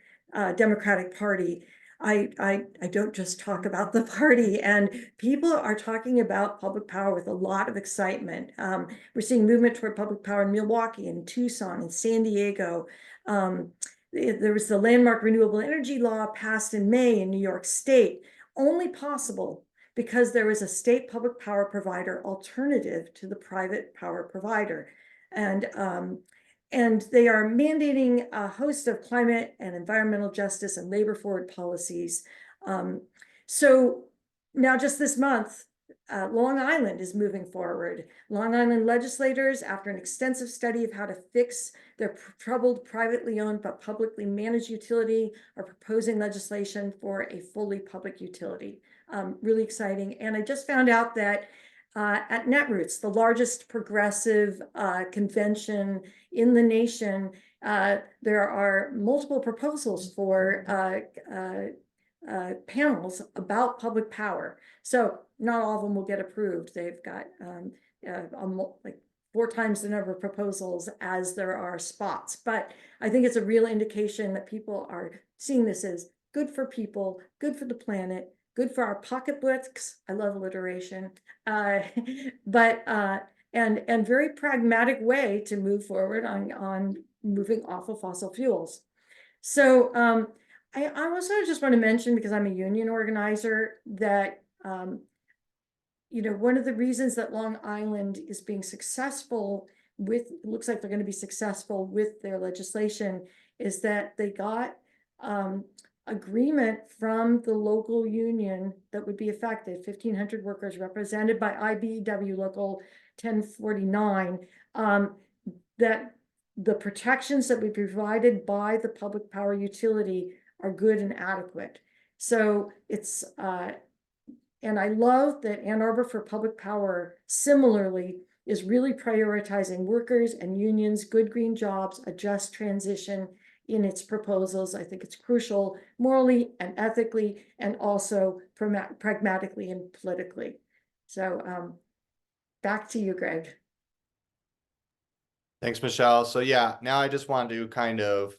Democratic Party, I don't just talk about the party, and people are talking about public power with a lot of excitement. We're seeing movement toward public power in Milwaukee and Tucson and San Diego. There was the landmark renewable energy law passed in May in New York State, only possible because there was a state public power provider alternative to the private power provider. And they are mandating a host of climate and environmental justice and labor forward policies. So now just this month, Long Island is moving forward. Long Island legislators, after an extensive study of how to fix their troubled privately owned but publicly managed utility, are proposing legislation for a fully public utility. Really exciting. And I just found out that at Netroots, the largest progressive convention in the nation, there are multiple proposals for panels about public power. So not all of them will get approved. They've got like 4 times the number of proposals as there are spots. But I think it's a real indication that people are seeing this as good for people, good for the planet, good for our pocketbooks. I love alliteration, but and very pragmatic way to move forward on moving off of fossil fuels. So I also just want to mention, because I'm a union organizer, that you know, one of the reasons that Long Island is being successful with, looks like they're going to be successful with their legislation, is that they got agreement from the local union that would be affected, 1,500 workers represented by IBEW Local 1049, that the protections that we provided by the public power utility are good and adequate. So it's and I love that Ann Arbor for Public Power similarly is really prioritizing workers and unions, good green jobs, a just transition in its proposals. I think it's crucial morally and ethically, and also pragmatically and politically. So back to you, Greg. Thanks, Michelle. So yeah, now I just wanted to kind of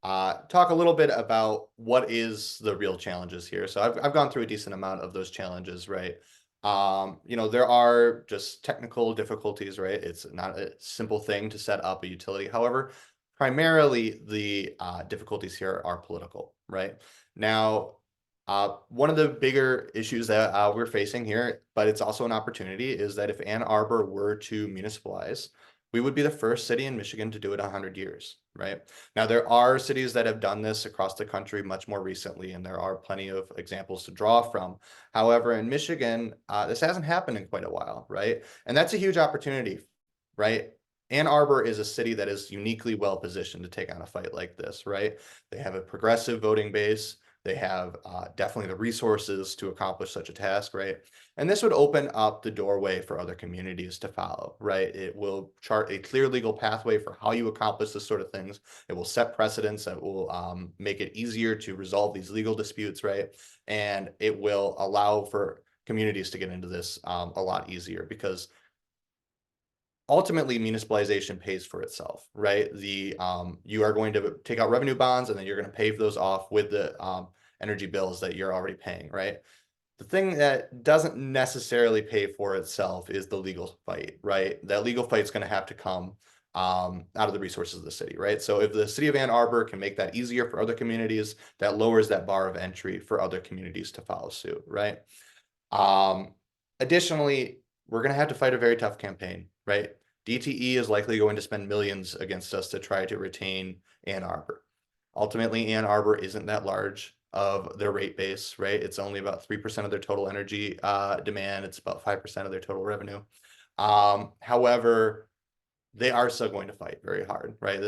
talk a little bit about what is the real challenges here. So I've gone through a decent amount of those challenges, right? You know, there are just technical difficulties, right? It's not a simple thing to set up a utility. However, primarily the difficulties here are political, right? Now, one of the bigger issues that we're facing here, but it's also an opportunity, is that if Ann Arbor were to municipalize, we would be the first city in Michigan to do it 100 years, right? Now, there are cities that have done this across the country much more recently, and there are plenty of examples to draw from. However, in Michigan, this hasn't happened in quite a while, right? And that's a huge opportunity, right? Ann Arbor is a city that is uniquely well positioned to take on a fight like this, right? They have a progressive voting base. They have definitely the resources to accomplish such a task, right? And this would open up the doorway for other communities to follow, right? It will chart a clear legal pathway for how you accomplish this sort of things. It will set precedents that will make it easier to resolve these legal disputes, right? And it will allow for communities to get into this a lot easier, because ultimately municipalization pays for itself, right? You are going to take out revenue bonds, and then you're going to pay those off with the energy bills that you're already paying, right? The thing that doesn't necessarily pay for itself is the legal fight, right? That legal fight is going to have to come out of the resources of the city, right? So if the city of Ann Arbor can make that easier for other communities, that lowers that bar of entry for other communities to follow suit, right? Additionally, we're going to have to fight a very tough campaign, right? DTE is likely going to spend millions against us to try to retain Ann Arbor. Ultimately, Ann Arbor isn't that large of their rate base, right? It's only about 3% of their total energy demand. It's about 5% of their total revenue. However, they are still going to fight very hard, right?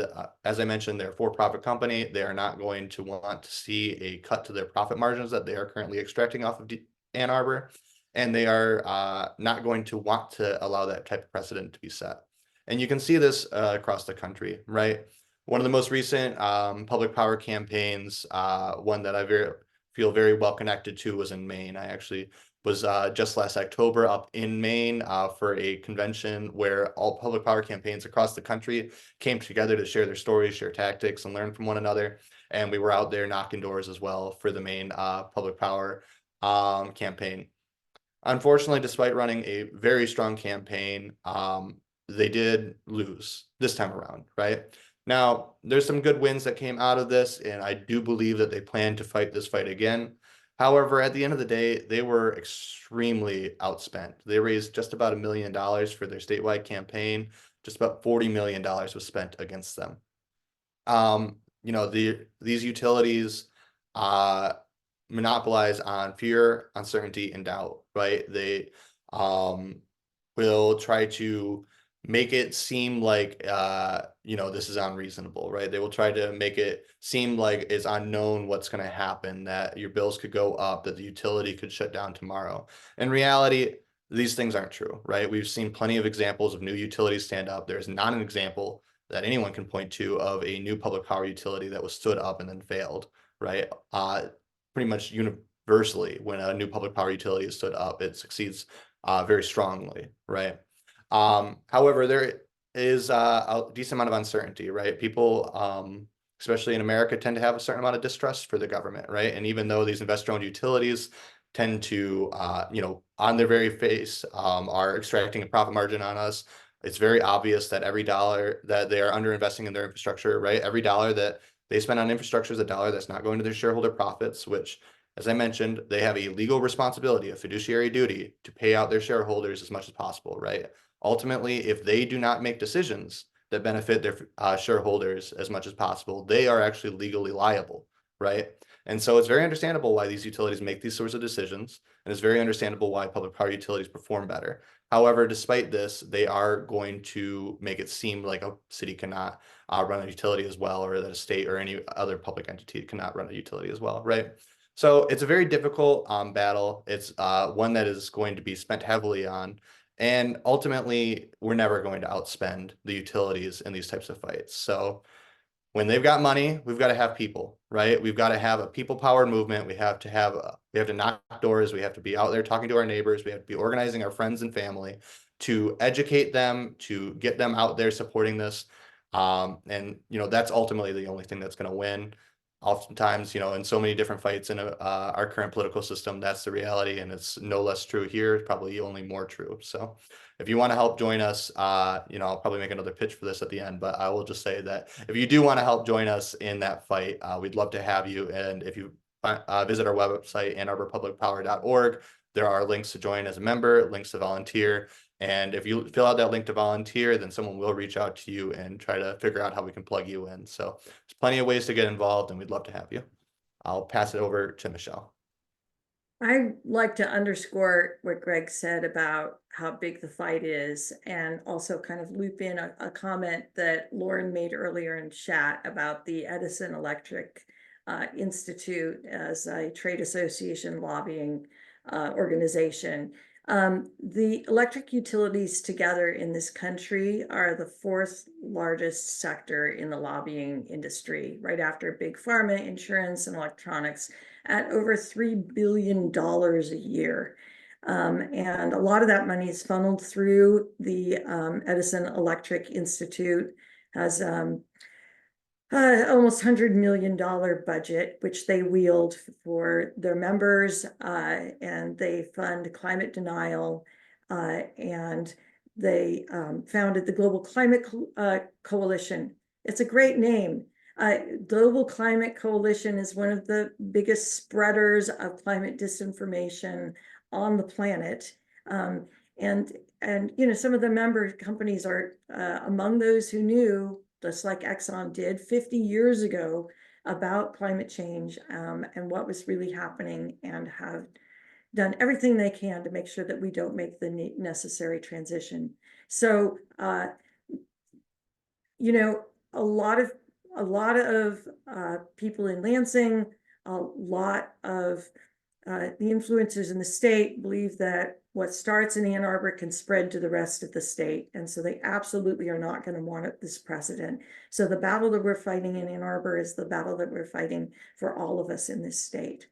As I mentioned, they're a for-profit company. They are not going to want to see a cut to their profit margins that they are currently extracting off of Ann Arbor. And they are not going to want to allow that type of precedent to be set. And you can see this across the country, right? One of the most recent public power campaigns, one that I feel very well connected to, was in Maine. I actually was just last October up in Maine for a convention where all public power campaigns across the country came together to share their stories, share tactics, and learn from one another. And we were out there knocking doors as well for the Maine public power campaign. Unfortunately, despite running a very strong campaign, they did lose this time around, right? Now, there's some good wins that came out of this, and I do believe that they plan to fight this fight again. However, at the end of the day, they were extremely outspent. They raised just about $1 million for their statewide campaign. Just about $40 million was spent against them. You know, these utilities monopolize on fear, uncertainty, and doubt, right? They will try to make it seem like you know, this is unreasonable, right? They will try to make it seem like it's unknown what's going to happen, that your bills could go up, that the utility could shut down tomorrow. In reality, these things aren't true, right? We've seen plenty of examples of new utilities stand up. There's not an example that anyone can point to of a new public power utility that was stood up and then failed, right? pretty much universally when a new public power utility is stood up, it succeeds very strongly, right? However, there is a decent amount of uncertainty, right? People, especially in America, tend to have a certain amount of distrust for the government, right? And even though these investor-owned utilities tend to, on their very face, are extracting a profit margin on us, it's very obvious that every dollar that they are underinvesting in their infrastructure, right? Every dollar that they spend on infrastructure is a dollar that's not going to their shareholder profits, which, as I mentioned, they have a legal responsibility, a fiduciary duty to pay out their shareholders as much as possible, right? Ultimately, if they do not make decisions that benefit their shareholders as much as possible, they are actually legally liable, right? And so it's very understandable why these utilities make these sorts of decisions, and it's very understandable why public power utilities perform better. However, despite this, they are going to make it seem like a city cannot run a utility as well, or that a state or any other public entity cannot run a utility as well, right? So it's a very difficult battle. It's one that is going to be spent heavily on. And ultimately, we're never going to outspend the utilities in these types of fights. So when they've got money, we've got to have people, right? We've got to have a people-powered movement. We have to knock doors. We have to be out there talking to our neighbors. We have to be organizing our friends and family to educate them, to get them out there supporting this. And that's ultimately the only thing that's going to win. Oftentimes, in so many different fights in our current political system, that's the reality, and it's no less true here, probably only more true. So if you want to help join us, I'll probably make another pitch for this at the end, but I will just say that if you do want to help join us in that fight, we'd love to have you. And if you visit our website, AnnArborPublicPower.org, there are links to join as a member, links to volunteer. And if you fill out that link to volunteer, then someone will reach out to you and try to figure out how we can plug you in. So there's plenty of ways to get involved, and we'd love to have you. I'll pass it over to Michelle. I'd like to underscore what Greg said about how big the fight is, and also kind of loop in a comment that Lauren made earlier in chat about the Edison Electric Institute as a trade association lobbying organization. The electric utilities together in this country are the fourth largest sector in the lobbying industry, right after big pharma, insurance, and electronics, at over $3 billion a year. And a lot of that money is funneled through the Edison Electric Institute, has almost $100 million budget, which they wield for their members, and they fund climate denial, and they founded the Global Climate Coalition. It's a great name. Global Climate Coalition is one of the biggest spreaders of climate disinformation on the planet. And some of the member companies are among those who knew, just like Exxon did 50 years ago, about climate change and what was really happening, and have done everything they can to make sure that we don't make the necessary transition. So, a lot of people in Lansing, a lot of the influencers in the state believe that what starts in Ann Arbor can spread to the rest of the state. And so they absolutely are not going to want this precedent. So the battle that we're fighting in Ann Arbor is the battle that we're fighting for all of us in this state.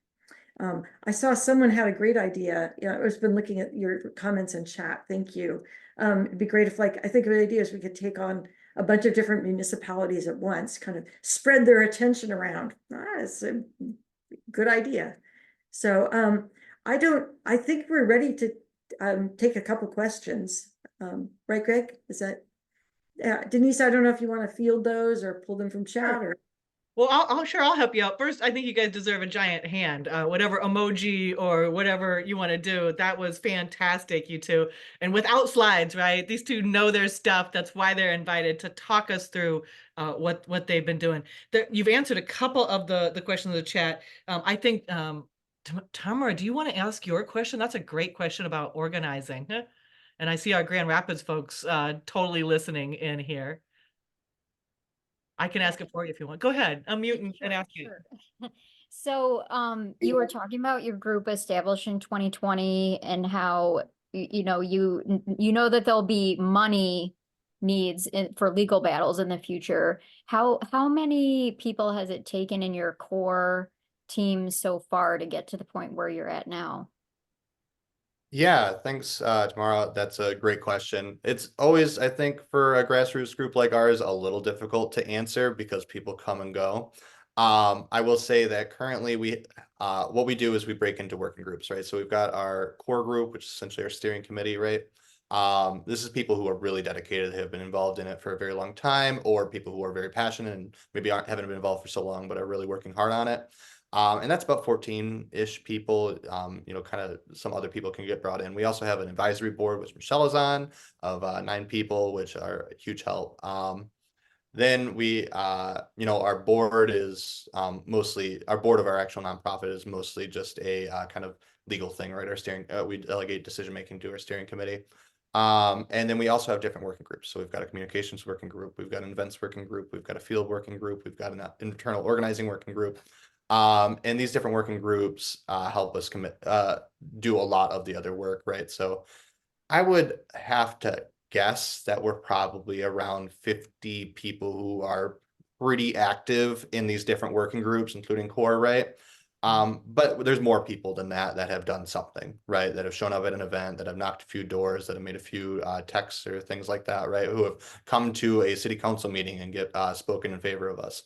I saw someone had a great idea. I've been looking at your comments in chat. Thank you. It'd be great if, I think the idea is we could take on a bunch of different municipalities at once, kind of spread their attention around. It's a good idea. So I think we're ready to take a couple questions. Right, Greg? Is that, Denise, I don't know if you want to field those or pull them from chat, or. Well, I'll help you out. First, I think you guys deserve a giant hand, whatever emoji or whatever you want to do. That was fantastic, you two. And without slides, right? These two know their stuff. That's why they're invited to talk us through what they've been doing. You've answered a couple of the questions in the chat. I think, Tamara, do you want to ask your question? That's a great question about organizing. And I see our Grand Rapids folks totally listening in here. I can ask it for you if you want. Go ahead, unmute and ask you. Sure. So you were talking about your group established in 2020 and how you know that there'll be money needs for legal battles in the future. How many people has it taken in your core team so far to get to the point where you're at now? Yeah, thanks, Tamara. That's a great question. It's always, I think, for a grassroots group like ours, a little difficult to answer because people come and go. I will say that currently what we do is we break into working groups, right? So we've got our core group, which is essentially our steering committee, right? This is people who are really dedicated, have been involved in it for a very long time, or people who are very passionate and maybe haven't been involved for so long, but are really working hard on it. And that's about 14-ish people. Kind of some other people can get brought in. We also have an advisory board, which Michelle is on, of 9 people, which are a huge help. Then our board is our board of our actual nonprofit is mostly just a kind of legal thing, right? We delegate decision making to our steering committee. And then we also have different working groups. So we've got a communications working group, we've got an events working group, we've got a field working group, we've got an internal organizing working group. And these different working groups help us do a lot of the other work, right? So I would have to guess that we're probably around 50 people who are pretty active in these different working groups, including core, right? But there's more people than that have done something, right? That have shown up at an event, that have knocked a few doors, that have made a few texts or things like that, right? Who have come to a city council meeting and get spoken in favor of us.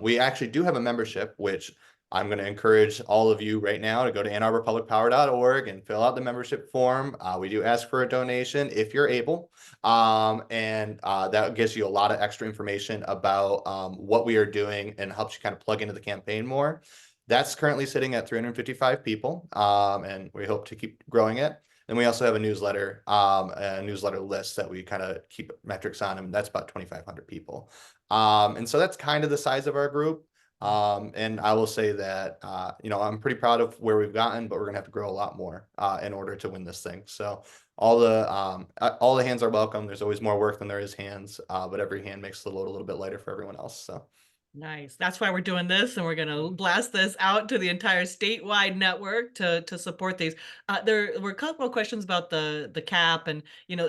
We actually do have a membership, which I'm going to encourage all of you right now to go to AnnArborPublicPower.org and fill out the membership form. We do ask for a donation if you're able. And that gives you a lot of extra information about what we are doing and helps you kind of plug into the campaign more. That's currently sitting at 355 people, and we hope to keep growing it. Then we also have a newsletter list that we kind of keep metrics on, and that's about 2,500 people. And so that's kind of the size of our group. And I will say that, I'm pretty proud of where we've gotten, but we're gonna have to grow a lot more in order to win this thing. So all the hands are welcome. There's always more work than there is hands, but every hand makes the load a little bit lighter for everyone else. So. Nice. That's why we're doing this, and we're going to blast this out to the entire statewide network to support these. There were a couple of questions about the cap, and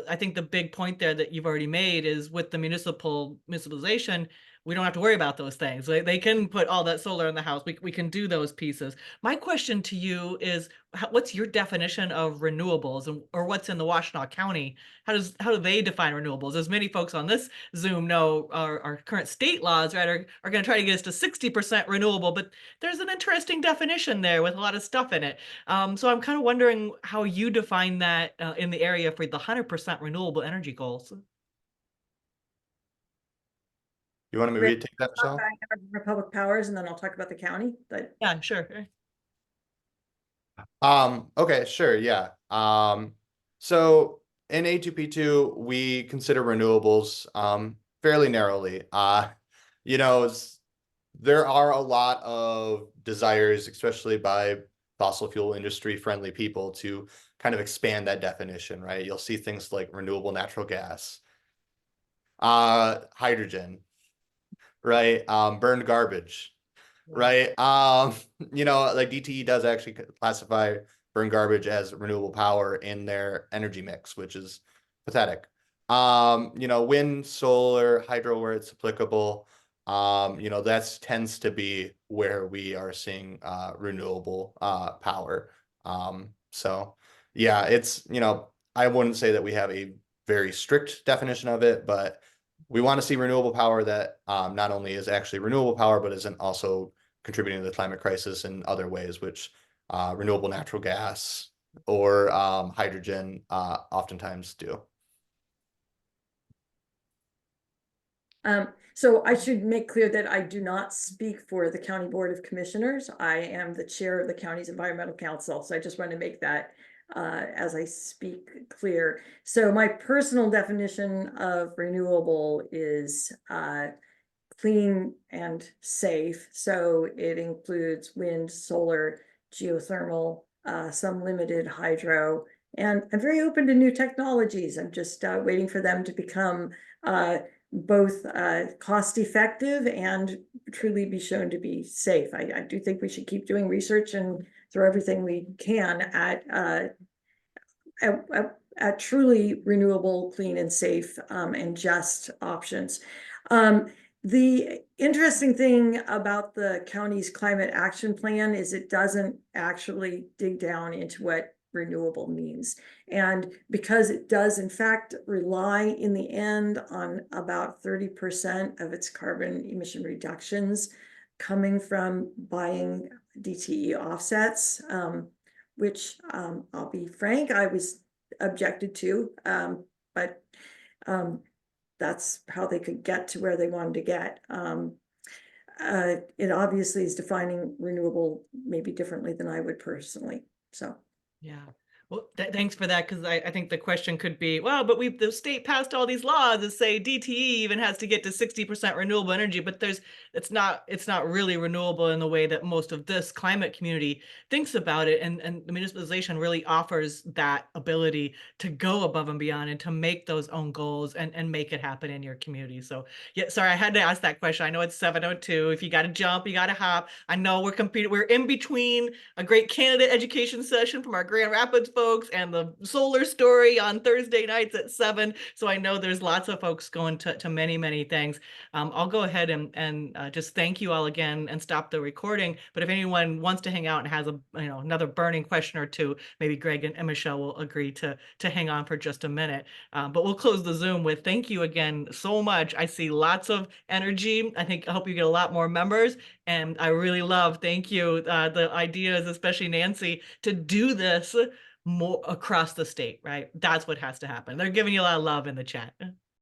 I think the big point there that you've already made is with the municipalization, we don't have to worry about those things. They can put all that solar in the house. We can do those pieces. My question to you is, what's your definition of renewables, or what's in the Washtenaw County? How do they define renewables? As many folks on this Zoom know, our current state laws, right, are going to try to get us to 60% renewable, but there's an interesting definition there with a lot of stuff in it. So I'm kind of wondering how you define that in the area for the 100% renewable energy goals. You want me to take that, Michelle? Public Powers, and then I'll talk about the county. But yeah, sure. Okay, sure, yeah. So in A2P2, we consider renewables fairly narrowly. There are a lot of desires, especially by fossil fuel industry friendly people, to kind of expand that definition, right? You'll see things like renewable natural gas, hydrogen, right? Burned garbage, right? Like DTE does actually classify burned garbage as renewable power in their energy mix, which is pathetic. Wind, solar, hydro, where it's applicable, that tends to be where we are seeing renewable power. So yeah, it's, I wouldn't say that we have a very strict definition of it, but we want to see renewable power that not only is actually renewable power, but isn't also contributing to the climate crisis in other ways, which renewable natural gas or hydrogen oftentimes do. So I should make clear that I do not speak for the County Board of Commissioners. I am the chair of the county's Environmental Council. So I just want to make that as I speak clear. So my personal definition of renewable is clean and safe. So it includes wind, solar, geothermal, some limited hydro, and I'm very open to new technologies. I'm just waiting for them to become both cost effective and truly be shown to be safe. I do think we should keep doing research and throw everything we can at truly renewable, clean and safe and just options. The interesting thing about the county's climate action plan is it doesn't actually dig down into what renewable means. And because it does in fact rely in the end on about 30% of its carbon emission reductions coming from buying DTE offsets, which I'll be frank, I was objected to, but that's how they could get to where they wanted to get. It obviously is defining renewable maybe differently than I would personally, so. Yeah. Well, thanks for that, because I think the question could be, well, but the state passed all these laws that say DTE even has to get to 60% renewable energy, but it's not really renewable in the way that most of this climate community thinks about it. And the municipalization really offers that ability to go above and beyond and to make those own goals and make it happen in your community. So yeah, sorry, I had to ask that question. I know it's 7:02. If you got to jump, you got to hop. I know we're in between a great candidate education session from our Grand Rapids folks and the solar story on Thursday nights at 7. So I know there's lots of folks going to many things. I'll go ahead and just thank you all again and stop the recording. But if anyone wants to hang out and has another burning question or two, maybe Greg and Michelle will agree to hang on for just a minute. But we'll close the Zoom with thank you again so much. I see lots of energy. I hope you get a lot more members. And I really love, thank you, the ideas, especially Nancy, to do this more across the state, right? That's what has to happen. They're giving you a lot of love in the chat.